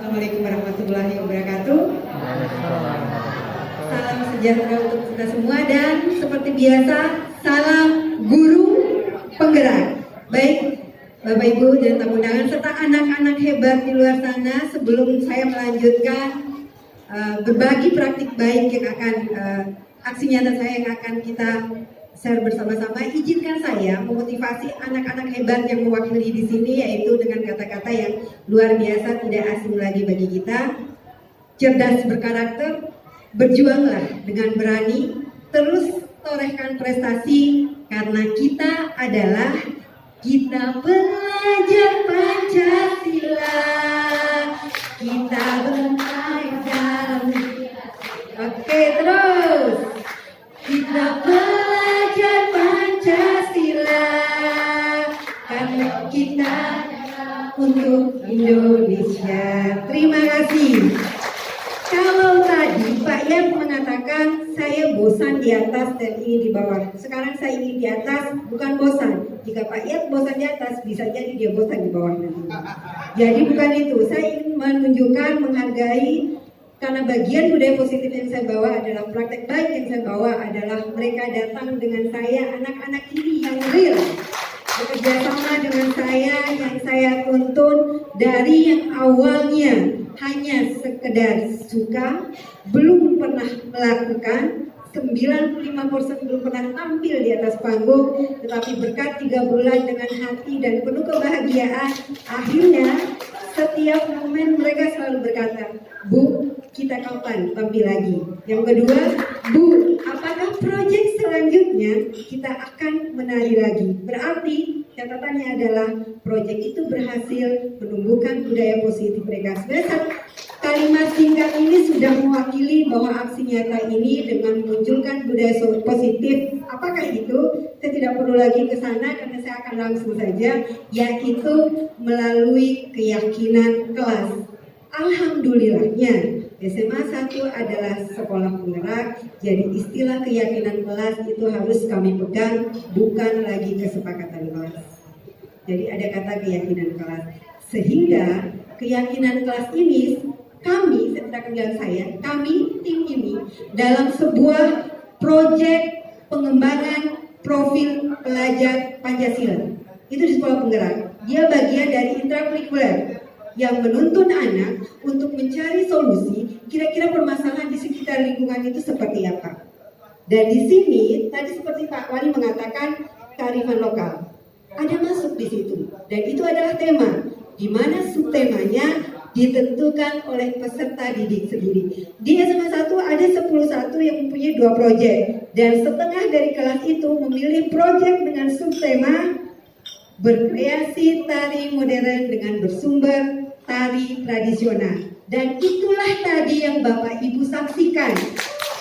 Assalamualaikum warahmatullahi wabarakatuh. Salam sejahtera untuk kita semua dan seperti biasa salam guru penggerak. Baik Bapak Ibu dan tamu undangan serta anak-anak hebat di luar sana, sebelum saya melanjutkan berbagi praktik baik yang akan aksi nyata saya yang akan kita share bersama-sama, izinkan saya memotivasi anak-anak hebat yang mewakili di sini, yaitu dengan kata-kata yang luar biasa, tidak asing lagi bagi kita. Cerdas berkarakter, berjuanglah dengan berani, terus torehkan prestasi, karena kita adalah pelajar Pancasila, kita belajar. Oke, terus kita pelajar Pancasila, karena kita untuk Indonesia. Terima kasih. Kalau tadi Pak Yat mengatakan saya bosan di atas dan ingin di bawah, sekarang saya ingin di atas, bukan bosan. Jika Pak Yat bosan di atas, bisa jadi dia bosan di bawah nanti. Jadi bukan itu, saya ingin menunjukkan, menghargai, karena bagian budaya positif yang saya bawa adalah praktek baik yang saya bawa adalah mereka datang dengan saya, anak-anak ini yang real, bekerja sama dengan saya, yang saya tuntun dari yang awalnya hanya sekedar suka, belum pernah melakukan, 95% belum pernah tampil di atas panggung, tetapi berkat 3 bulan dengan hati dan penuh kebahagiaan, akhirnya setiap momen mereka selalu berkata, Bu, kita kapan tampil lagi? Yang kedua, Bu, apakah proyek selanjutnya kita akan menari lagi? Berarti catatannya adalah proyek itu berhasil menumbuhkan budaya positif mereka. Sebenarnya kalimat singkat ini sudah mewakili bahwa aksi nyata ini dengan memunculkan budaya positif. Apakah itu? Saya tidak perlu lagi ke sana karena saya akan langsung saja, yaitu melalui keyakinan kelas. Alhamdulillahnya SMA 1 adalah sekolah penggerak, jadi istilah keyakinan kelas itu harus kami pegang, bukan lagi kesepakatan kelas. Jadi ada kata keyakinan kelas, sehingga keyakinan kelas ini kami, saya tidak akan bilang saya, kami tim ini dalam sebuah proyek pengembangan profil pelajar Pancasila. Itu di sekolah penggerak. Dia bagian dari intrakurikuler yang menuntun anak untuk mencari solusi kira-kira permasalahan di sekitar lingkungan itu seperti apa. Dan di sini tadi seperti Pak Wali mengatakan kearifan lokal ada masuk di situ, dan itu adalah tema di mana subtemanya ditentukan oleh peserta didik sendiri. Di SMA 1 ada 10 yang mempunyai 2 proyek, dan setengah dari kelas itu memilih proyek dengan subtema berkreasi tari modern dengan bersumber tari tradisional. Dan itulah tadi yang Bapak Ibu saksikan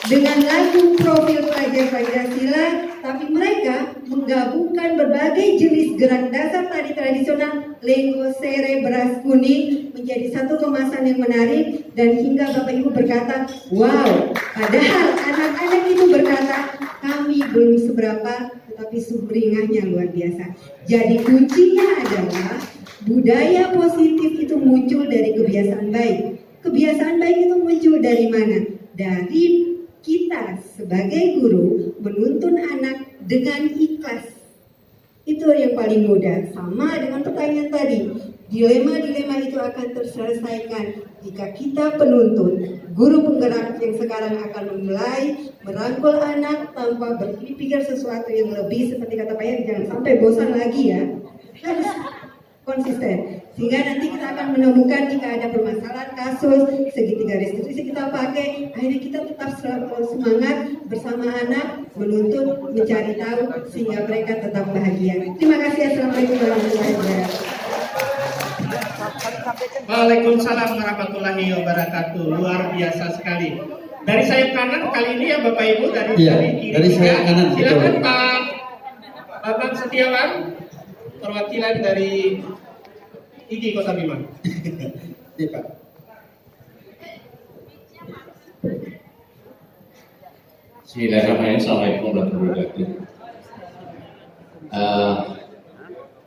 dengan lagu profil pelajar Pancasila, tapi mereka menggabungkan berbagai jenis gerak dasar tari tradisional lengko, sere, beras kuning menjadi satu kemasan yang menarik, dan hingga Bapak Ibu berkata, wow, padahal anak-anak itu berkata, kami belum seberapa, tetapi sumringahnya luar biasa. Jadi kuncinya adalah budaya positif itu muncul dari kebiasaan baik. Kebiasaan baik itu muncul dari mana? Dari kita sebagai guru menuntun anak dengan ikhlas. Itu yang paling mudah. Sama dengan pertanyaan tadi, dilema-dilema itu akan terselesaikan jika kita penuntun, guru penggerak yang sekarang akan memulai merangkul anak tanpa berpikir sesuatu yang lebih, seperti kata Pak Yan, jangan sampai bosan lagi ya, harus konsisten, sehingga nanti kita akan menemukan jika ada permasalahan kasus segitiga restitusi kita pakai, akhirnya kita tetap selalu semangat bersama anak menuntut, mencari tahu sehingga mereka tetap bahagia. Terima kasih. Assalamualaikum warahmatullahi wabarakatuh. Waalaikumsalam warahmatullahi wabarakatuh. Luar biasa sekali. Dari sayap kanan kali ini ya Bapak Ibu, dari kiri. Dari sayap kanan. Silakan Pak Bambang Setiawan, perwakilan dari IGI Kota Bima. Iya Pak. Bismillahirrahmanirrahim. Assalamualaikum warahmatullahi wabarakatuh.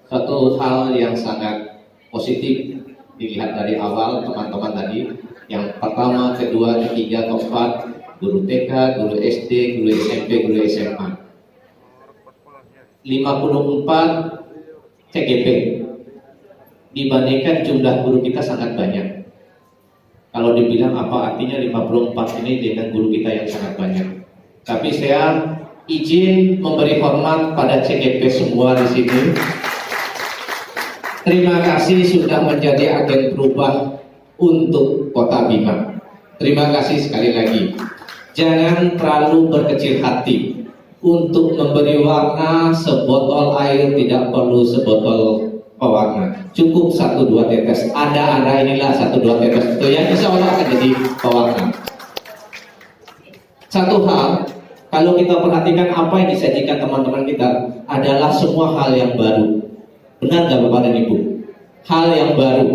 Satu hal yang sangat positif dilihat dari awal teman-teman tadi pertama, kedua, ketiga, keempat, guru TK, guru SD, guru SMP, guru SMA. 54 CGP. Dibandingkan jumlah guru kita sangat banyak. Kalau dibilang apa artinya 54 ini dengan guru kita yang sangat banyak. Tapi saya izin memberi hormat pada CGP semua di sini. Terima kasih sudah menjadi agen berubah untuk Kota Bima. Terima kasih sekali lagi. Jangan terlalu berkecil hati. Untuk memberi warna sebotol air tidak perlu sebotol pewarna. Cukup 1-2 tetes. Ada inilah 1-2 tetes itu yang insya Allah akan jadi pewarna. Satu hal, kalau kita perhatikan apa yang disajikan teman-teman kita adalah semua hal yang baru. Benar nggak Bapak dan Ibu? Hal yang baru.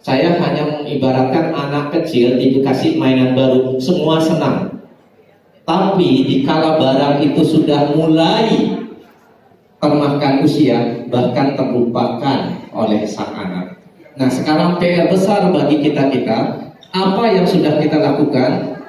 Saya hanya mengibaratkan anak kecil dikasih mainan baru, semua senang. Tapi dikala barang itu sudah mulai termakan usia, bahkan terlupakan oleh sang anak. Nah, sekarang PR besar bagi kita-kita, apa yang sudah kita lakukan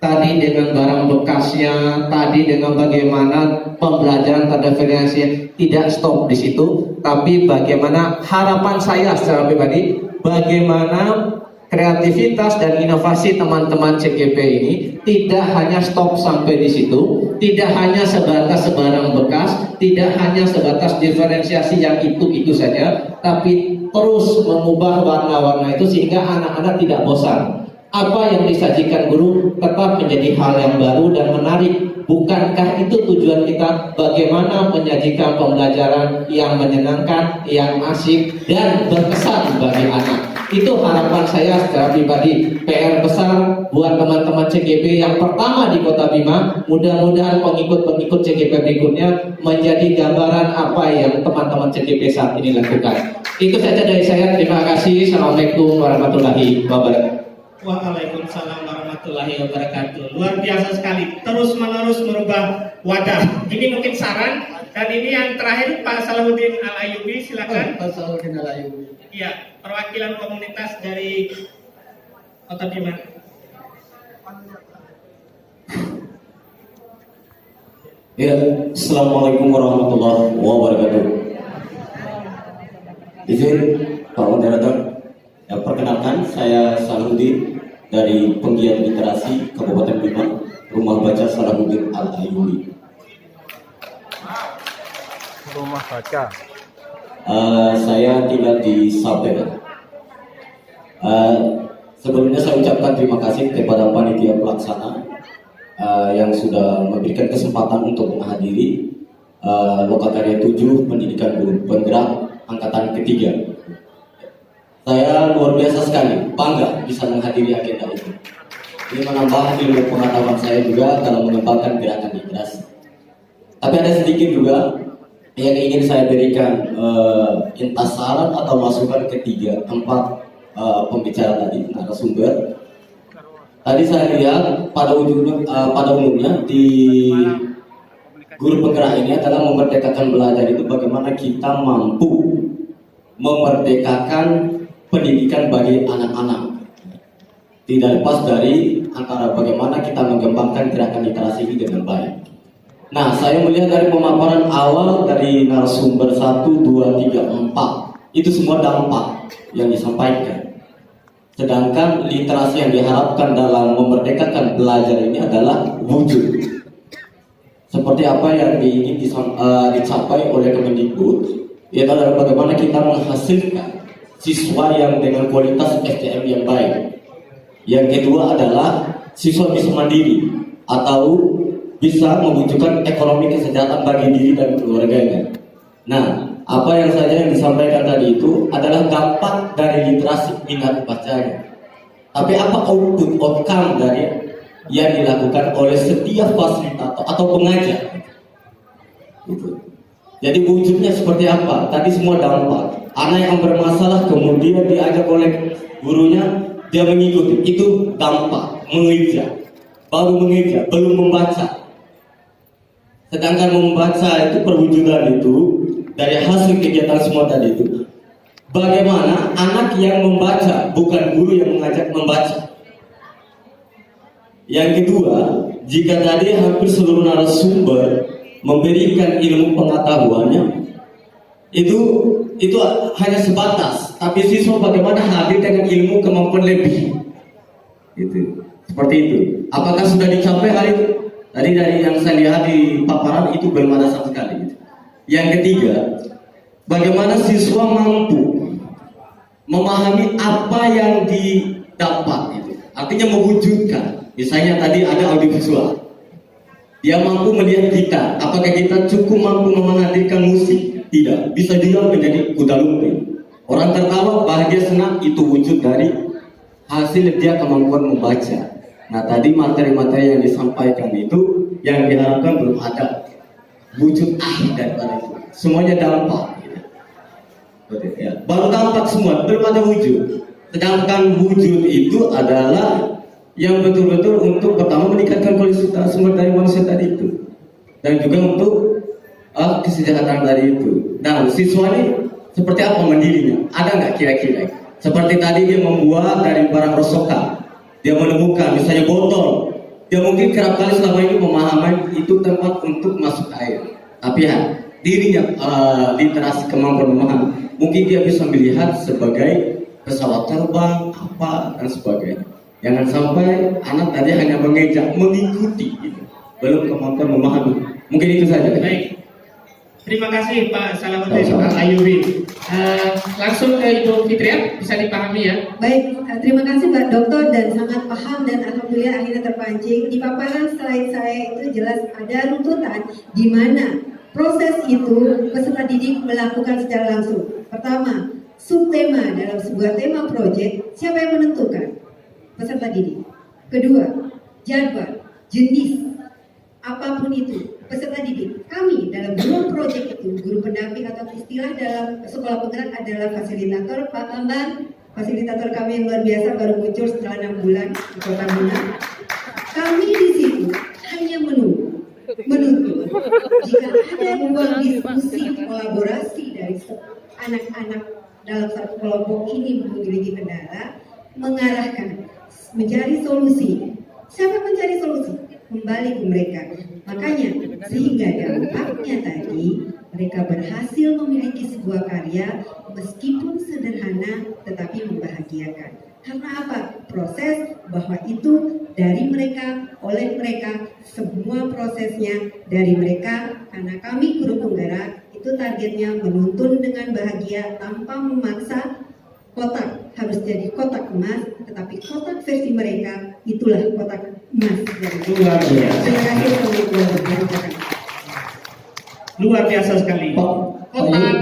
tadi dengan barang bekasnya, tadi dengan bagaimana pembelajaran terdiferensiasi, tidak stop di situ, tapi bagaimana harapan saya secara pribadi, bagaimana kreativitas dan inovasi teman-teman CGP ini tidak hanya stop sampai di situ, tidak hanya sebatas barang bekas, tidak hanya sebatas diferensiasi yang itu saja, tapi terus mengubah warna-warna itu sehingga anak-anak tidak bosan. Apa yang disajikan guru tetap menjadi hal yang baru dan menarik. Bukankah itu tujuan kita? Bagaimana menyajikan pembelajaran yang menyenangkan, yang asik dan berkesan bagi anak. Itu harapan saya secara pribadi. PR besar buat teman-teman CGP yang pertama di Kota Bima. Mudah-mudahan pengikut-pengikut CGP berikutnya menjadi gambaran apa yang teman-teman CGP saat ini lakukan. Itu saja dari saya. Terima kasih. Assalamualaikum warahmatullahi wabarakatuh. Waalaikumsalam warahmatullahi wabarakatuh. Luar biasa sekali. Terus menerus merubah wadah. Ini mungkin saran. Dan ini yang terakhir Pak Salahuddin Al-Ayyubi, silakan. Pak Salahuddin Al-Ayyubi. Iya, perwakilan komunitas dari Kota Bima. Ya, Assalamualaikum warahmatullahi wabarakatuh. Izin Pak Moderator, ya, perkenalkan saya Salahuddin dari Penggiat Literasi Kabupaten Bima, Rumah Baca Salahuddin Al-Ayyubi. Rumah Baca. Saya tinggal di Saber. Sebelumnya saya ucapkan terima kasih kepada panitia pelaksana yang sudah memberikan kesempatan untuk menghadiri Lokakarya 7 Pendidikan Guru Penggerak Angkatan ketiga. Saya luar biasa sekali, bangga bisa menghadiri agenda itu. Ini menambah ilmu pengetahuan saya juga dalam mengembangkan gerakan literasi. Tapi ada sedikit juga yang ingin saya berikan entah saran atau masukan ketiga empat pembicara tadi, narasumber. Tadi saya lihat pada umumnya di guru penggerak ini adalah memerdekakan belajar itu bagaimana kita mampu memerdekakan pendidikan bagi anak-anak. Tidak lepas dari antara bagaimana kita mengembangkan gerakan literasi ini dengan baik. Nah, saya melihat dari pemaparan awal dari narasumber 1, 2, 3, 4 itu semua dampak yang disampaikan. Sedangkan literasi yang diharapkan dalam memerdekakan belajar ini adalah wujud. Seperti apa yang ingin dicapai oleh Kemendikbud, yaitu adalah bagaimana kita menghasilkan siswa yang dengan kualitas SDM yang baik. Yang kedua adalah siswa bisa mandiri atau bisa mewujudkan ekonomi kesejahteraan bagi diri dan keluarganya. Nah, apa yang saja yang disampaikan tadi itu adalah dampak dari literasi minat bacanya. Tapi apa outcome dari yang dilakukan oleh setiap fasilitator atau pengajar? Gitu. Jadi wujudnya seperti apa? Tadi semua dampak. Anak yang bermasalah kemudian diajak oleh gurunya, dia mengikuti. Itu dampak, mengejar. Baru mengejar, belum membaca. Sedangkan membaca itu perwujudan itu dari hasil kegiatan semua tadi itu. Bagaimana anak yang membaca, bukan guru yang mengajak membaca. Yang kedua, jika tadi hampir seluruh narasumber memberikan ilmu pengetahuannya, itu hanya sebatas, tapi siswa bagaimana hadir dengan ilmu kemampuan lebih, gitu. Seperti itu. Apakah sudah dicapai hal itu? Tadi dari yang saya lihat di paparan itu belum ada sama sekali. Gitu. Yang ketiga, bagaimana siswa mampu memahami apa yang didapat, gitu. Artinya mewujudkan. Misalnya tadi ada audiovisual, dia mampu melihat kita. Apakah kita cukup mampu menghadirkan musik? Tidak. Bisa juga menjadi kuda lumping. Orang tertawa, bahagia, senang, itu wujud dari hasil dia kemampuan membaca. Nah tadi materi-materi yang disampaikan itu yang diharapkan belum ada wujud akhir daripada itu. Semuanya dampak. Ya. Baru dampak semua, belum ada wujud. Sedangkan wujud itu adalah yang betul-betul untuk pertama meningkatkan kualitas sumber daya manusia tadi itu, dan juga untuk kesejahteraan tadi itu. Nah, siswa ini seperti apa mandirinya? Ada nggak kira-kira? Seperti tadi dia membuat dari barang rosokan, dia menemukan misalnya botol, dia mungkin kerap kali selama ini pemahaman itu tempat untuk masuk air, tapi ya dirinya literasi kemampuan memahami, mungkin dia bisa melihat sebagai pesawat terbang apa dan sebagainya. Jangan sampai anak tadi hanya mengejak, mengikuti, gitu. Belum kemampuan memahami. Mungkin itu saja. Baik. Terima kasih Pak Salahuddin Sama-sama. Al-Ayyubi. Langsung ke Ibu Fitria, bisa dipahami ya? Baik, terima kasih Pak Dokter dan sangat paham dan alhamdulillah akhirnya terpancing. Di paparan slide saya itu jelas ada runtutan di mana proses itu peserta didik melakukan secara langsung. Pertama, subtema dalam sebuah tema proyek, siapa yang menentukan? Peserta didik. Kedua, jadwal, jenis, apapun itu, peserta didik. Kami dalam guru proyek itu, guru pendamping atau istilah dalam sekolah penggerak adalah fasilitator. Pak Bambang, fasilitator kami yang luar biasa baru muncul setelah 6 bulan di Kota Buna. Kami di situ hanya menuntut jika ada ruang diskusi kolaborasi dari anak-anak dalam satu kelompok ini memiliki kendala, mengarahkan mencari solusi. Siapa mencari solusi? Kembali ke mereka. Makanya sehingga dampaknya tadi mereka berhasil memiliki sebuah karya meskipun sederhana tetapi membahagiakan. Karena apa? Proses bahwa itu dari mereka, oleh mereka, semua prosesnya dari mereka. Karena kami guru penggerak itu targetnya menuntun dengan bahagia tanpa memaksa. Kotak harus jadi kotak emas, tetapi kotak versi mereka itulah kotak emas. Luar biasa. Terima kasih teman-teman. Luar biasa sekali. Pak, Kotak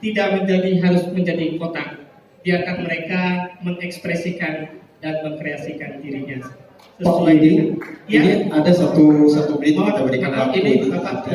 tidak harus menjadi kotak. Biarkan mereka mengekspresikan dan mengkreasikan dirinya. Pak, ini ada satu berita Mohon kita berikan maaf, waktu ini untuk Bapak, ya.